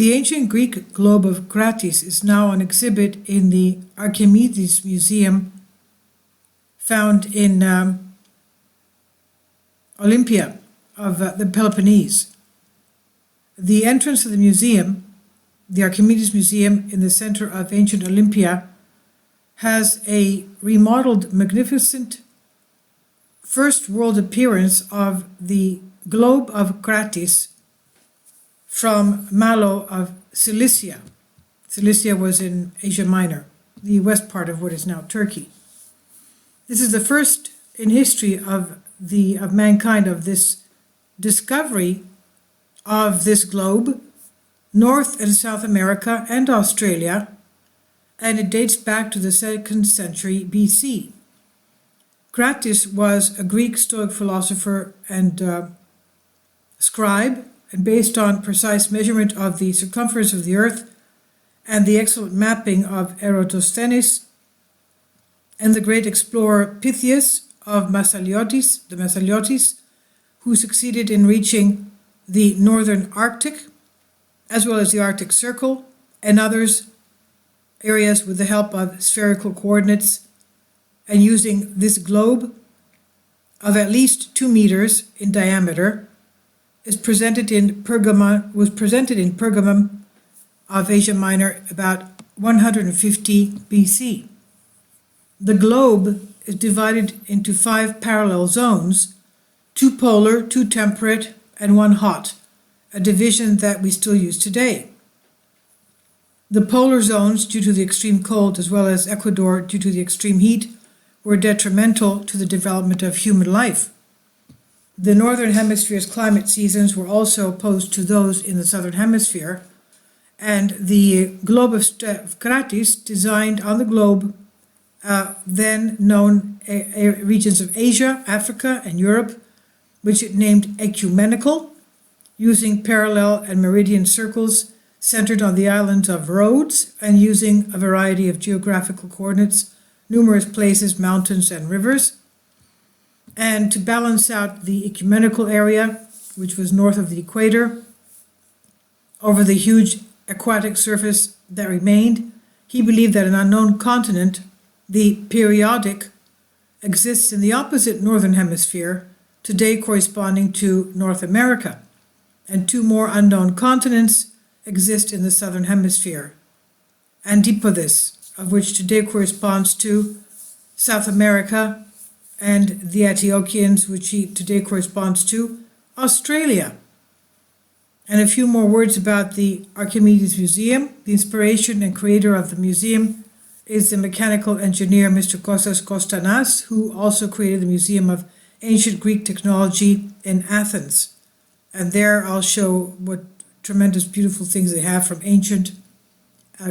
The ancient Greek globe of Kratis is now on exhibit in the Archimedes Museum found in Olympia of the Peloponnese. The entrance of the museum, the Archimedes Museum in the center of ancient Olympia, has a remodeled, magnificent first world appearance of the globe of Kratis from Malo of Cilicia. Cilicia was in Asia Minor, the west part of what is now Turkey. This is the first in history of mankind of this discovery of this globe, North and South America and Australia, and it dates back to the 2nd century BC. Kratis was a Greek Stoic philosopher and scribe, and based on precise measurement of the circumference of the earth and the excellent mapping of Eratosthenes and the great explorer Pytheas of the Massaliotis, who succeeded in reaching the northern Arctic, as well as the Arctic Circle and others areas with the help of spherical coordinates, and using this globe of at least 2 meters in diameter was presented in Pergamum of Asia Minor about 150 BC. The globe is divided into 5 parallel zones, 2 polar, 2 temperate, and 1 hot, a division that we still use today. The polar zones, due to the extreme cold, as well as Ecuador due to the extreme heat, were detrimental to the development of human life. The northern hemisphere's climate seasons were also opposed to those in the southern hemisphere, and the globe of Kratis designed on the globe then known regions of Asia, Africa, and Europe, which it named ecumenical, using parallel and meridian circles centered on the islands of Rhodes and using a variety of geographical coordinates, numerous places, mountains, and rivers. And to balance out the ecumenical area, which was north of the equator, over the huge aquatic surface that remained, he believed that an unknown continent, the periodic, exists in the opposite northern hemisphere, today corresponding to North America, and 2 more unknown continents exist in the southern hemisphere. Antipodes, of which today corresponds to South America, and the Antiochians, which today corresponds to Australia. And a few more words about the Archimedes Museum. The inspiration and creator of the museum is the mechanical engineer Mr. Kostas Kostanas, who also created the Museum of Ancient Greek Technology in Athens. And there I'll show what tremendous beautiful things they have from ancient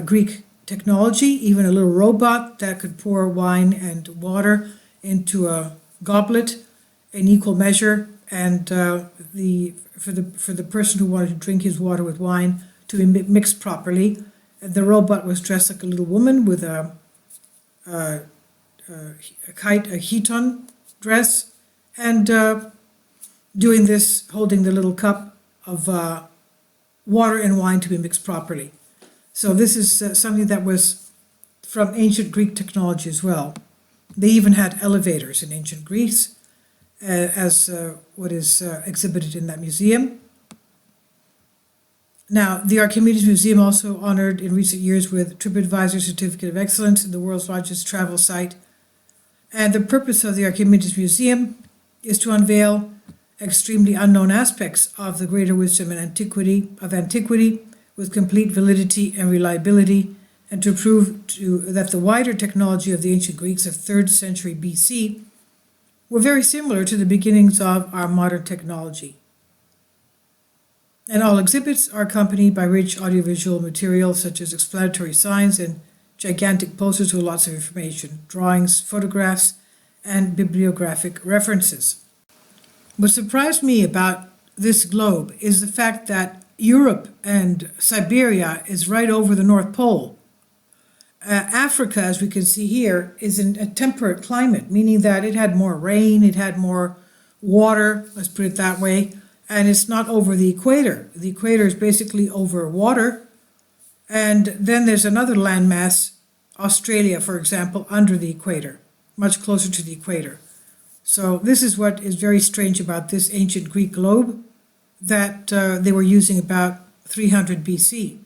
Greek technology, even a little robot that could pour wine and water into a goblet in equal measure, and for the person who wanted to drink his water with wine to be mixed properly. The robot was dressed like a little woman with a chiton dress, and doing this, holding the little cup of water and wine to be mixed properly. So this is something that was from ancient Greek technology as well. They even had elevators in ancient Greece, as what is exhibited in that museum. Now, the Archimedes Museum also honored in recent years with TripAdvisor Certificate of Excellence in the world's largest travel site. And the purpose of the Archimedes Museum is to unveil extremely unknown aspects of the greater wisdom and antiquity with complete validity and reliability, and to prove that the wider technology of the ancient Greeks of 3rd century BC were very similar to the beginnings of our modern technology. And all exhibits are accompanied by rich audiovisual material such as explanatory signs and gigantic posters with lots of information, drawings, photographs, and bibliographic references. What surprised me about this globe is the fact that Europe and Siberia is right over the North Pole. Africa, as we can see here, is in a temperate climate, meaning that it had more rain, it had more water, let's put it that way, and it's not over the equator. The equator is basically over water, and then there's another landmass, Australia, for example, under the equator, much closer to the equator. So this is what is very strange about this ancient Greek globe that they were using about 300 BC.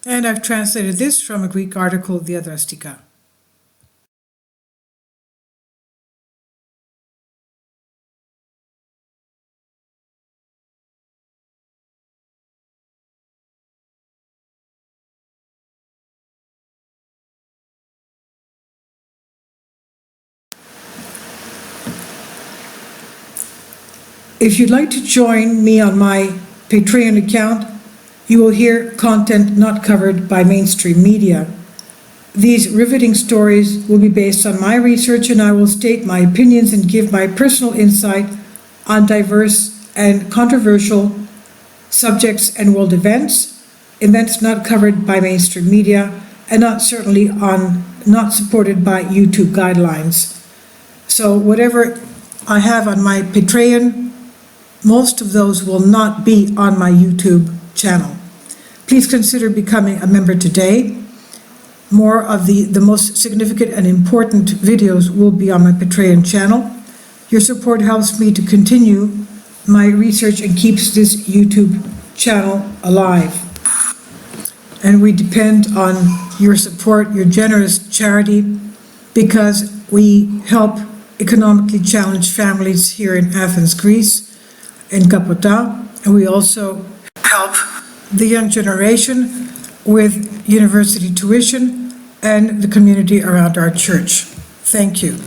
And I've translated this from a Greek article, Diadrastika. If you'd like to join me on my Patreon account, you will hear content not covered by mainstream media. These riveting stories will be based on my research, and I will state my opinions and give my personal insight on diverse and controversial subjects and world events not covered by mainstream media, and not supported by YouTube guidelines. So whatever I have on my Patreon, most of those will not be on my YouTube channel. Please consider becoming a member today. More of the most significant and important videos will be on my Patreon channel. Your support helps me to continue my research and keeps this YouTube channel alive. And we depend on your support, your generous charity, because we help economically challenged families here in Athens, Greece, in Kapota, and we also help the young generation with university tuition and the community around our church. Thank you.